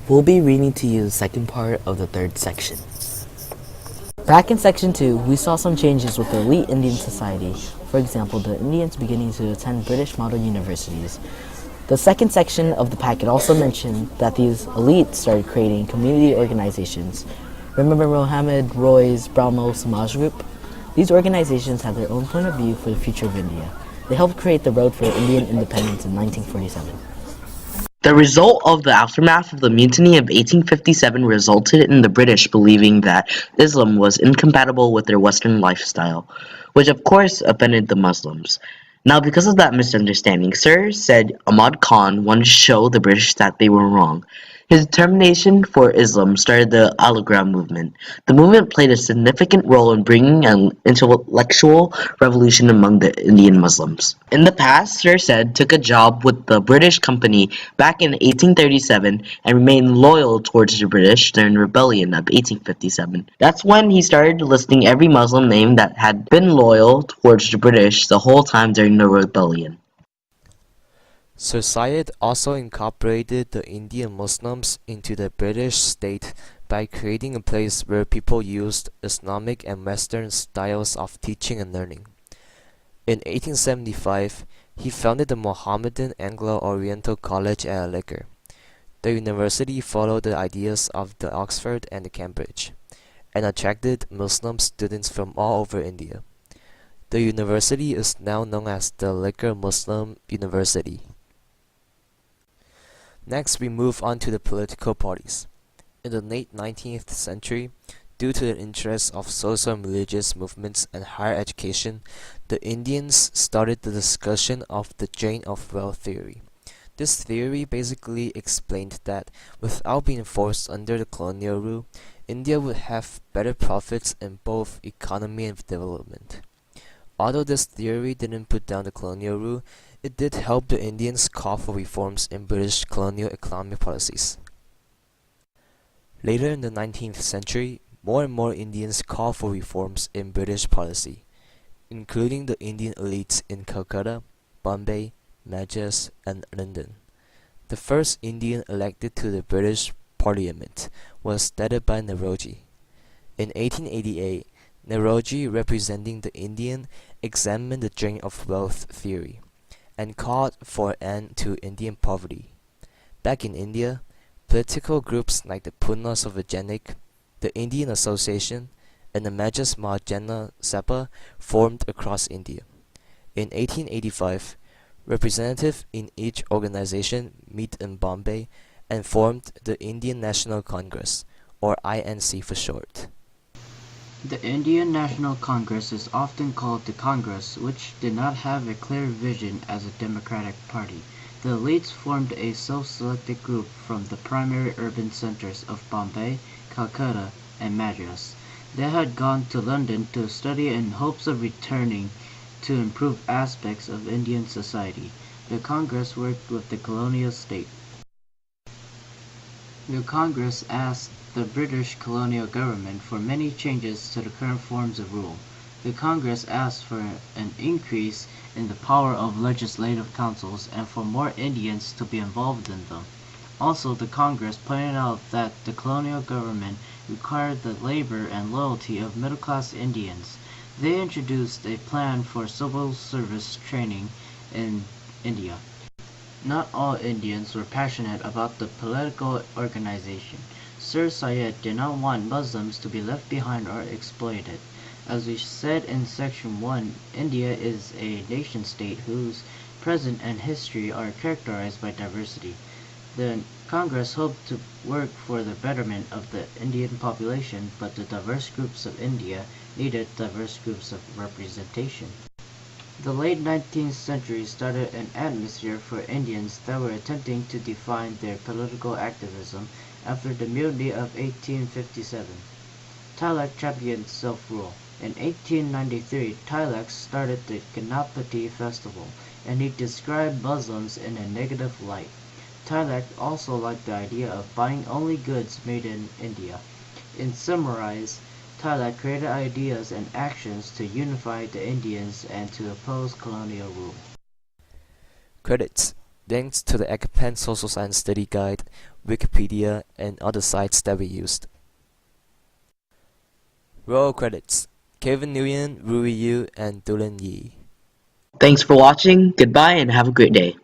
We'll be reading to you the second part of the third section. Back in section 2, we saw some changes with the elite Indian society. For example, the Indians beginning to attend British model universities. The second section of the packet also mentioned that these elites started creating community organizations. Remember Mohammed Roy's Brahmo Samaj group? These organizations had their own point of view for the future of India. They helped create the road for Indian independence in 1947. The result of the aftermath of the Mutiny of 1857 resulted in the British believing that Islam was incompatible with their Western lifestyle, which of course offended the Muslims. Now, because of that misunderstanding, Sir Syed Ahmad Khan wanted to show the British that they were wrong. His determination for Islam started the Aligarh movement. The movement played a significant role in bringing an intellectual revolution among the Indian Muslims. In the past, Sir Syed took a job with the British Company back in 1837 and remained loyal towards the British during the rebellion of 1857. That's when he started listing every Muslim name that had been loyal towards the British the whole time during the rebellion. Sir Syed also incorporated the Indian Muslims into the British state by creating a place where people used Islamic and Western styles of teaching and learning. In 1875, he founded the Mohammedan Anglo-Oriental College at Aligarh. The university followed the ideas of the Oxford and the Cambridge, and attracted Muslim students from all over India. The university is now known as the Aligarh Muslim University. Next, we move on to the political parties. In the late 19th century, due to the interests of social and religious movements and higher education, the Indians started the discussion of the chain of wealth theory. This theory basically explained that without being forced under the colonial rule, India would have better profits in both economy and development. Although this theory didn't put down the colonial rule, it did help the Indians call for reforms in British colonial economic policies. Later in the 19th century, more and more Indians called for reforms in British policy, including the Indian elites in Calcutta, Bombay, Madras, and London. The first Indian elected to the British Parliament was Dadabhai Naoroji. In 1888, Naoroji, representing the Indian, examined the chain of wealth theory and called for an end to Indian poverty. Back in India, political groups like the Pune Savarjanik, the Indian Association, and the Madras Mahajana Sabha formed across India. In 1885, representatives in each organization met in Bombay and formed the Indian National Congress, or INC for short. The Indian National Congress is often called the Congress, which did not have a clear vision as a democratic party. The elites formed a self-selected group from the primary urban centers of Bombay, Calcutta, and Madras. They had gone to London to study in hopes of returning to improve aspects of Indian society. The Congress worked with the colonial state. The Congress asked the British colonial government for many changes to the current forms of rule. The Congress asked for an increase in the power of legislative councils and for more Indians to be involved in them. Also, the Congress pointed out that the colonial government required the labor and loyalty of middle-class Indians. They introduced a plan for civil service training in India. Not all Indians were passionate about the political organization. Sir Syed did not want Muslims to be left behind or exploited. As we said in section 1, India is a nation-state whose present and history are characterized by diversity. The Congress hoped to work for the betterment of the Indian population, but the diverse groups of India needed diverse groups of representation. The late 19th century started an atmosphere for Indians that were attempting to define their political activism after the Mutiny of 1857. Tilak championed self-rule. In 1893, Tilak started the Ganapati festival, and he described Muslims in a negative light. Tilak also liked the idea of buying only goods made in India. In summarize, Tilak created ideas and actions to unify the Indians and to oppose colonial rule. Credits. Thanks to the ECPEN Social Science Study Guide, Wikipedia, and other sites that we used. Roll credits: Kevin Nguyen, Rui Yu, and Dulan Yi. Thanks for watching, goodbye, and have a great day.